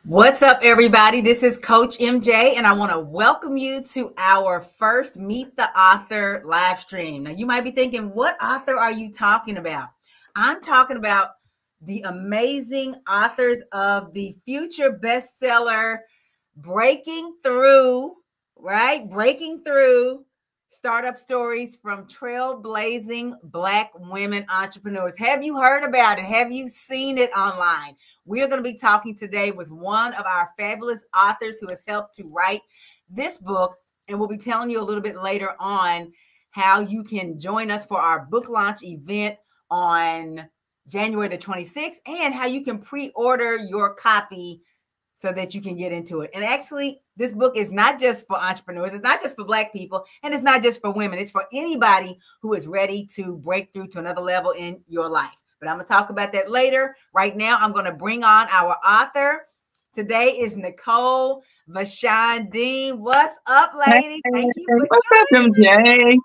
What's up, everybody? This is Coach MJ, and I want to welcome you to our first Meet the Author live stream. Now, you might be thinking, what author are you talking about? I'm talking about the amazing authors of the future bestseller, Breaking Through, right? Breaking Through Startup Stories from Trailblazing Black Women Entrepreneurs. Have you heard about it? Have you seen it online? We are going to be talking today with one of our fabulous authors who has helped to write this book. And we'll be telling you a little bit later on how you can join us for our book launch event on January the 26th and how you can pre-order your copy so that you can get into it. And actually, this book is not just for entrepreneurs. It's not just for Black people, and it's not just for women. It's for anybody who is ready to break through to another level in your life. But I'm going to talk about that later. Right now, I'm going to bring on our author. Today is Nicole Vashon Dean. What's up, lady? Thank you for joining us.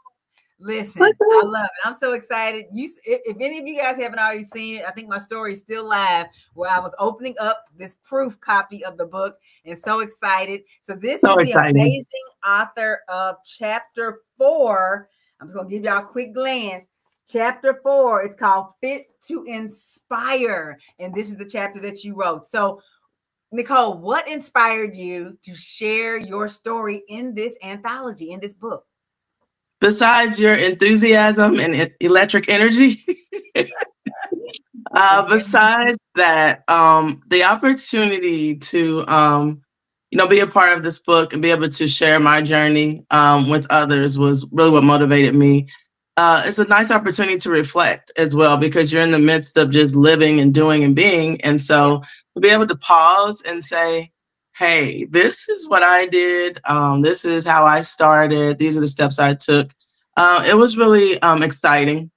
Listen, I love it. I'm so excited. If any of you guys haven't already seen it, I think my story is still live where I was opening up this proof copy of the book and so excited. So this is the amazing author of chapter 4. I'm just going to give y'all a quick glance. Chapter 4, it's called Fit to Inspire. And this is the chapter that you wrote. So, Nicole, what inspired you to share your story in this anthology, in this book? Besides your enthusiasm and electric energy, besides that, the opportunity to, be a part of this book and be able to share my journey with others was really what motivated me. It's a nice opportunity to reflect as well, because you're in the midst of just living and doing and being. And so to be able to pause and say, hey, this is what I did. This is how I started. These are the steps I took. It was really exciting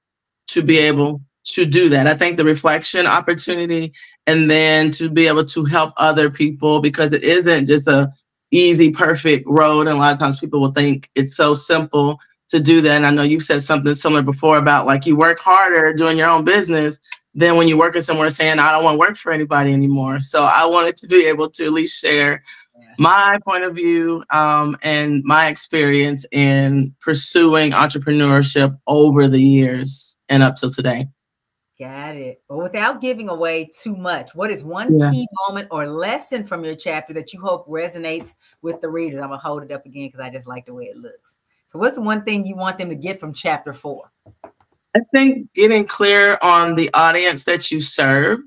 to be able to do that. I think the reflection opportunity, and then to be able to help other people, because it isn't just a easy, perfect road. And a lot of times people will think it's so simple to do that. And I know you've said something similar before about like you work harder doing your own business than when you're working somewhere saying, I don't want to work for anybody anymore. So I wanted to be able to at least share my point of view and my experience in pursuing entrepreneurship over the years and up till today. Got it. But without giving away too much, what is one key moment or lesson from your chapter that you hope resonates with the readers? I'm going to hold it up again because I just like the way it looks. So what's one thing you want them to get from chapter 4? I think getting clear on the audience that you serve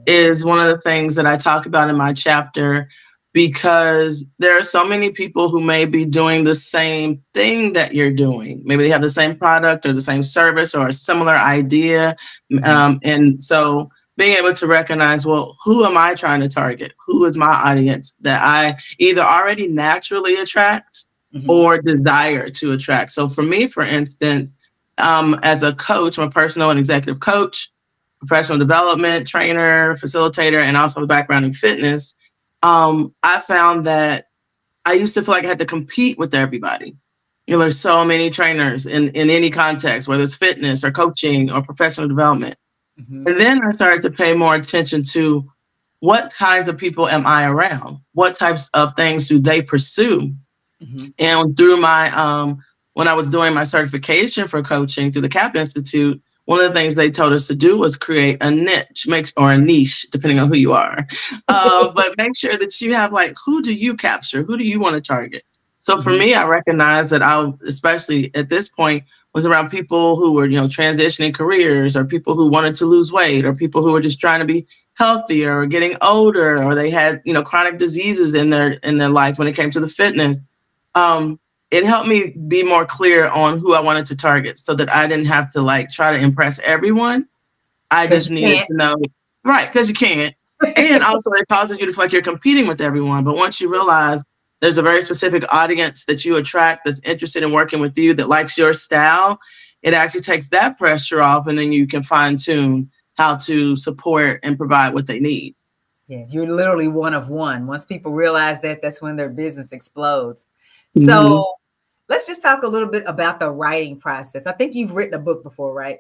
is one of the things that I talk about in my chapter, because there are so many people who may be doing the same thing that you're doing. Maybe they have the same product or the same service or a similar idea. And so being able to recognize, well, who am I trying to target? Who is my audience that I either already naturally attract or desire to attract? So for me, for instance, as a coach, I'm a personal and executive coach, professional development trainer, facilitator, and also a background in fitness. I found that I used to feel like I had to compete with everybody. There's so many trainers in any context, whether it's fitness or coaching or professional development. And then I started to pay more attention to what kinds of people am I around? What types of things do they pursue? And through my, when I was doing my certification for coaching through the CAP Institute, one of the things they told us to do was create a niche, or a niche, depending on who you are. But make sure that you have like, who do you capture? Who do you want to target? So for me, I recognize that I, especially at this point, was around people who were, transitioning careers, or people who wanted to lose weight, or people who were just trying to be healthier or getting older, or they had, chronic diseases in their life when it came to the fitness. It helped me be more clear on who I wanted to target, so that I didn't have to like try to impress everyone. I just needed to know, right, because you can't. And also it causes you to feel like you're competing with everyone. But once you realize there's a very specific audience that you attract that's interested in working with you, that likes your style, it actually takes that pressure off, and then you can fine tune how to support and provide what they need. Yeah, you're literally one of one. Once people realize that, that's when their business explodes. So let's just talk a little bit about the writing process. I think you've written a book before, right?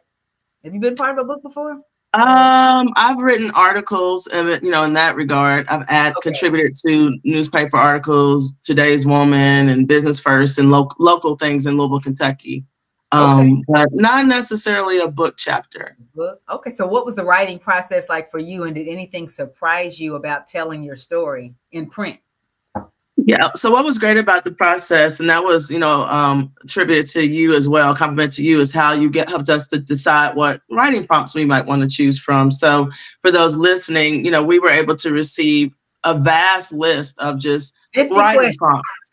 Have you been part of a book before? I've written articles, you know, in that regard. I've contributed to newspaper articles, Today's Woman and Business First, and local things in Louisville, Kentucky. But not necessarily a book chapter. Okay, so what was the writing process like for you, and did anything surprise you about telling your story in print? Yeah. So what was great about the process, and that was, you know, attributed to you as well, compliment to you, is how you helped us to decide what writing prompts we might want to choose from. So for those listening, you know, we were able to receive a vast list of just writing prompts.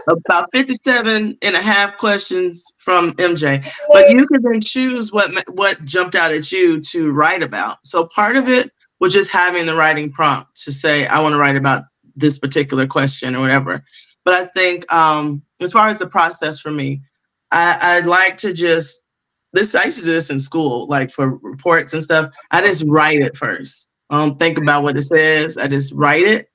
About 57 and a half questions from MJ, but you can then choose what jumped out at you to write about. So part of it was just having the writing prompt to say, I want to write about this particular question or whatever. But I think as far as the process for me, I'd like to just, I used to do this in school, like for reports and stuff. I just write it first. I don't think about what it says. I just write it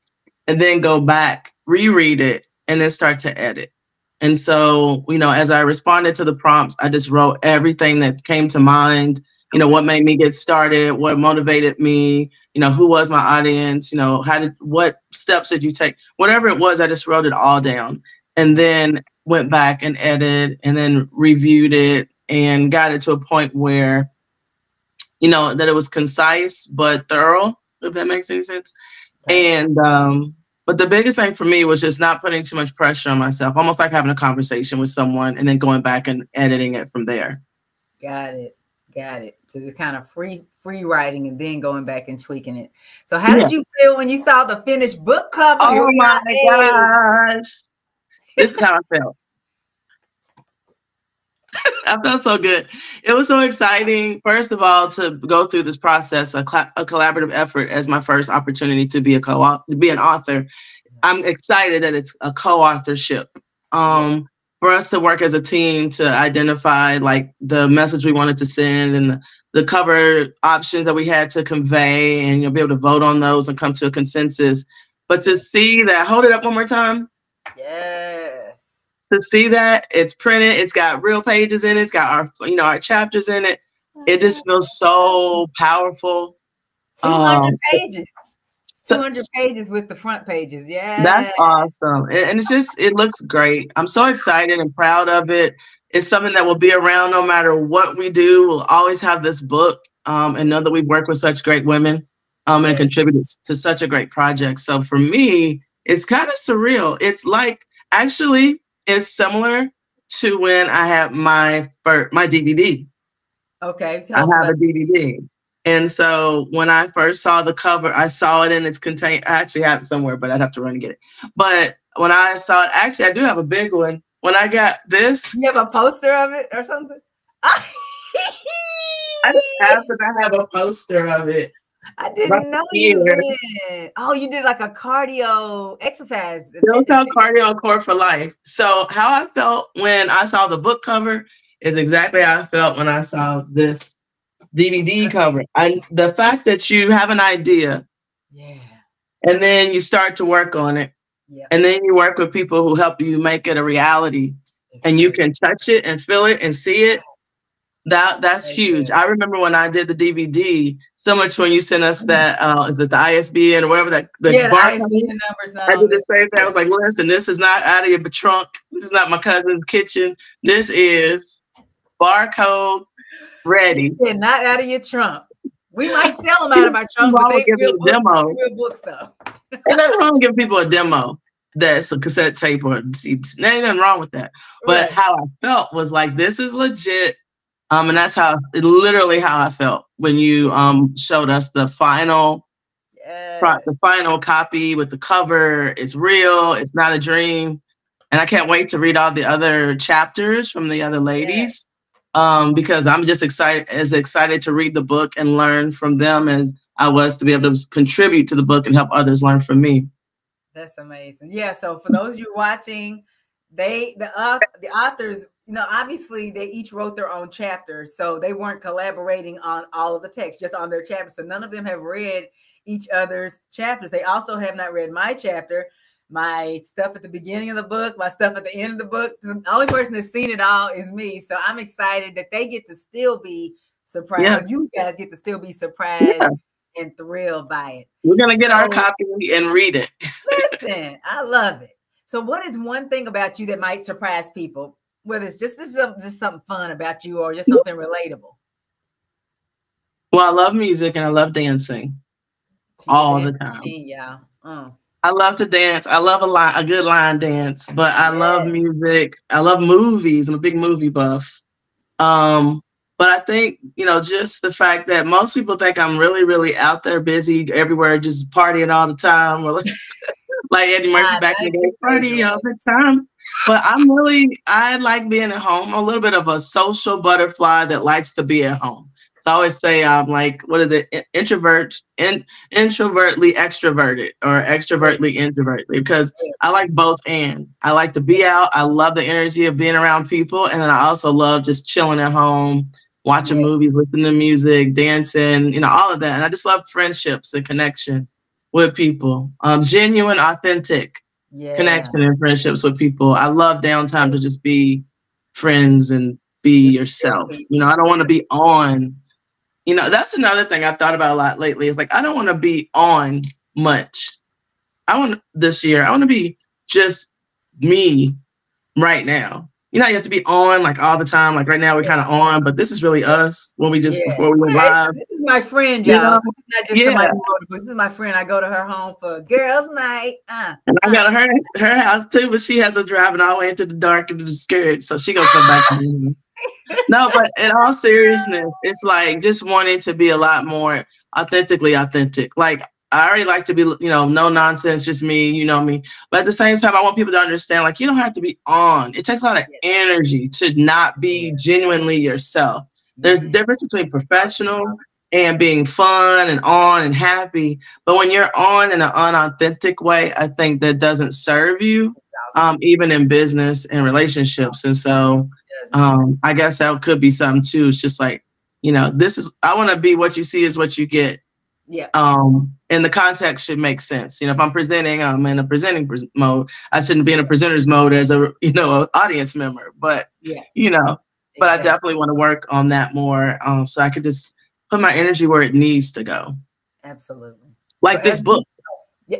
and then go back, reread it, and then start to edit. And so, you know, as I responded to the prompts, I just wrote everything that came to mind, you know, what made me get started, what motivated me, you know, who was my audience, you know, what steps did you take? Whatever it was, I just wrote it all down and then went back and edited and then reviewed it and got it to a point where, you know, that it was concise but thorough, if that makes any sense. And, but the biggest thing for me was just not putting too much pressure on myself, almost like having a conversation with someone and then going back and editing it from there. Got it. So just kind of free writing and then going back and tweaking it. So how did you feel when you saw the finished book cover? Oh my gosh. This is how I felt. I felt so good. It was so exciting, first of all, to go through this process, a collaborative effort as my first opportunity to be an author. I'm excited that it's a co-authorship. For us to work as a team to identify like the message we wanted to send and the cover options that we had to convey, and you'll be able to vote on those and come to a consensus. But to see that, hold it up one more time. Yes. To see that it's printed, it's got real pages in it, it's got our chapters in it. It just feels so powerful. 200 pages. 200 pages with the front pages. Yeah. That's awesome. And it looks great. I'm so excited and proud of it. It's something that will be around no matter what we do. We'll always have this book and know that we've worked with such great women and contributed to such a great project. So for me, it's kind of surreal. It's like, actually, it's similar to when I had my DVD. Okay. I have a DVD. And so when I first saw the cover, I saw it in its contain. I actually have it somewhere, but I'd have to run and get it. But when I saw it, actually, I do have a big one. When I got this. You have a poster of it or something? I just happen to have a poster of it. I didn't know you did. Oh, you did like a cardio exercise. Don't tell cardio core for life. So how I felt when I saw the book cover is exactly how I felt when I saw this DVD cover. And the fact that you have an idea, and then you start to work on it, and then you work with people who help you make it a reality, and you can touch it and feel it and see it. That's huge. I remember when I did the DVD, similar to when you sent us that, is it the ISBN or whatever that the ISBN numbers. I did the same thing. I was like, listen, this is not out of your trunk. This is not my cousin's kitchen. This is barcode ready. Not out of your trunk. We might sell them out of our trunk, but they real books though. Ain't nothing wrong with giving people a demo that's a cassette tape or CD. Ain't nothing wrong with that. But how I felt was like, this is legit. And that's literally how I felt when you showed us the final copy with the cover. It's real. It's not a dream. And I can't wait to read all the other chapters from the other ladies because I'm just excited to read the book and learn from them as I was to be able to contribute to the book and help others learn from me. That's amazing. Yeah. So for those of you watching, the authors, obviously they each wrote their own chapters, so they weren't collaborating on all of the text, just on their chapters. So none of them have read each other's chapters. They also have not read my chapter, my stuff at the beginning of the book, my stuff at the end of the book. The only person that's seen it all is me. So I'm excited that they get to still be surprised. Yeah. You guys get to still be surprised and thrilled by it. We're going to get our copy and read it. Listen, I love it. So what is one thing about you that might surprise people? Whether it's just something fun about you or just something relatable? Well, I love music and I love dancing all the time. Yeah. I love to dance. I love a good line dance, but I love music. I love movies. I'm a big movie buff. But I think, just the fact that most people think I'm really, really out there, busy everywhere, just partying all the time. Or like Eddie Murphy back in the day, party all the time. But I like being at home. I'm a little bit of a social butterfly that likes to be at home. So I always say I'm like, what is it? Introvertly extroverted or extrovertly introverted, because I like both and. I like to be out. I love the energy of being around people. And then I also love just chilling at home, watching movies, listening to music, dancing, all of that. And I just love friendships and connection with people. Genuine, authentic connection and friendships with people. I love downtime to just be friends and be yourself. I don't want to be on. That's another thing I've thought about a lot lately. Is like, I don't want to be on much. This year, I want to be just me right now. You have to be on like all the time. Like right now we're kind of on, but this is really us when we before we went live. This is my friend, y'all. This is not just somebody who wrote the book. This is my friend. I go to her home for girls' night. And I go to her house too, but she has us driving all the way into the dark and scared. So she gonna come back to me. No, but in all seriousness, it's like just wanting to be a lot more authentically authentic. Like I already like to be, no nonsense, just me, me. But at the same time, I want people to understand, like, you don't have to be on. It takes a lot of energy to not be genuinely yourself. There's a difference between professional and being fun and on and happy. But when you're on in an unauthentic way, I think that doesn't serve you, even in business and relationships. And so I guess that could be something too. It's just like, I want to be what you see is what you get. Yeah. And the context should make sense. If I'm presenting, I'm in a presenting mode. I shouldn't be in a presenter's mode as an audience member. But but I definitely want to work on that more, so I could just put my energy where it needs to go. Absolutely. Like this book. Yeah,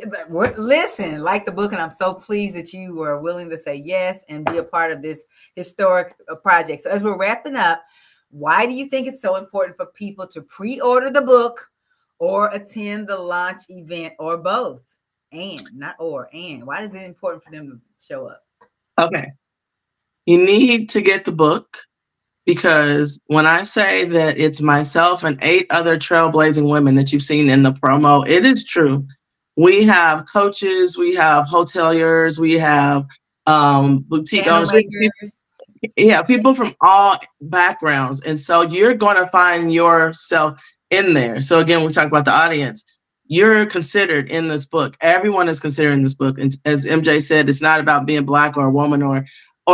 listen, like the book, and I'm so pleased that you were willing to say yes and be a part of this historic project. So as we're wrapping up, why do you think it's so important for people to pre-order the book or attend the launch event, or both? And why is it important for them to show up? Okay. You need to get the book because when I say that it's myself and 8 other trailblazing women that you've seen in the promo, it is true. We have coaches, we have hoteliers, we have boutique owners. People from all backgrounds. And so you're going to find yourself in there. So again, we talk about the audience. You're considered in this book. Everyone is considered in this book. And as MJ said, it's not about being Black or a woman or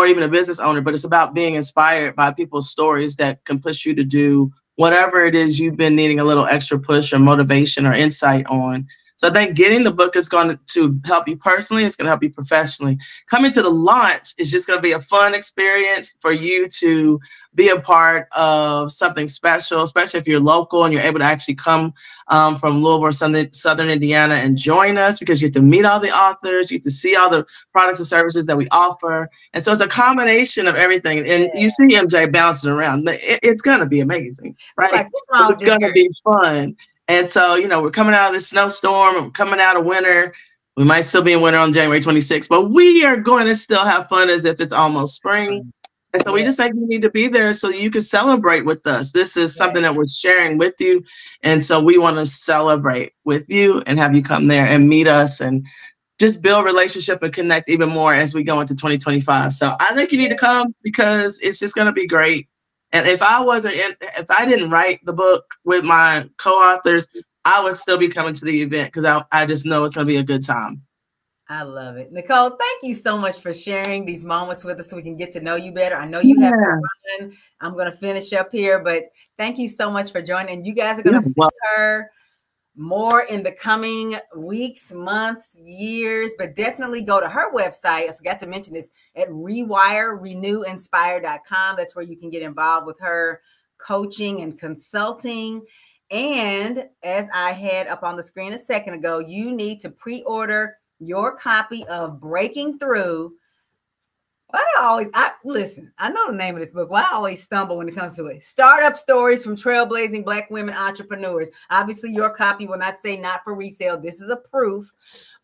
even a business owner, but it's about being inspired by people's stories that can push you to do whatever it is you've been needing a little extra push or motivation or insight on. So I think getting the book is going to help you personally. It's going to help you professionally. Coming to the launch is just going to be a fun experience for you to be a part of something special, especially if you're local and you're able to actually come from Louisville or Southern Indiana and join us, because you get to meet all the authors, you get to see all the products and services that we offer. And so it's a combination of everything. And you see MJ bouncing around. It's going to be amazing, right? It's going to be fun. And so, we're coming out of this snowstorm, we're coming out of winter. We might still be in winter on January 26th, but we are going to still have fun as if it's almost spring. And so we just think you need to be there so you can celebrate with us. This is something that we're sharing with you. And so we want to celebrate with you and have you come there and meet us and just build relationship and connect even more as we go into 2025. So I think you need to come because it's just going to be great. And if I didn't write the book with my co-authors, I would still be coming to the event because I just know it's going to be a good time. I love it. Nicole, thank you so much for sharing these moments with us so we can get to know you better. I know you have to run. I'm going to finish up here, but thank you so much for joining. You guys are going to see her more in the coming weeks, months, years, but definitely go to her website. I forgot to mention this, at Rewire, renewinspire.com. That's where you can get involved with her coaching and consulting. And as I had up on the screen a second ago, you need to pre-order your copy of Breaking Through. Listen, I know the name of this book. Why I always stumble when it comes to it. Startup Stories from Trailblazing Black Women Entrepreneurs. Obviously, your copy will not say not for resale. This is a proof.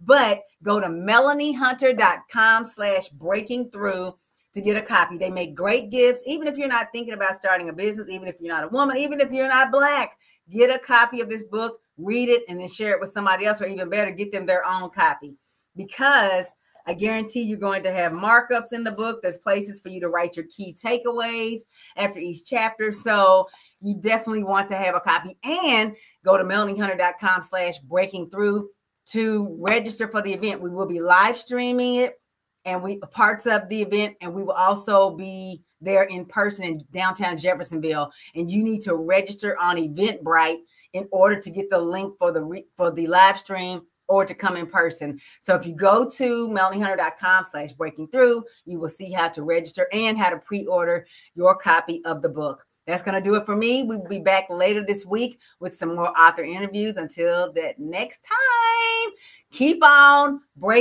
But go to melaniehunter.com/breakingthrough to get a copy. They make great gifts. Even if you're not thinking about starting a business, even if you're not a woman, even if you're not Black, get a copy of this book, read it, and then share it with somebody else, or even better, get them their own copy. Because I guarantee you're going to have markups in the book. There's places for you to write your key takeaways after each chapter. So you definitely want to have a copy. And go to melaniehunter.com/breakingthrough to register for the event. We will be live streaming it and parts of the event, and we will also be there in person in downtown Jeffersonville. And you need to register on Eventbrite in order to get the link for the live stream or to come in person. So if you go to melaniehunter.com/breakingthrough, you will see how to register and how to pre-order your copy of the book. That's going to do it for me. We will be back later this week with some more author interviews. Until that next time, keep on breaking.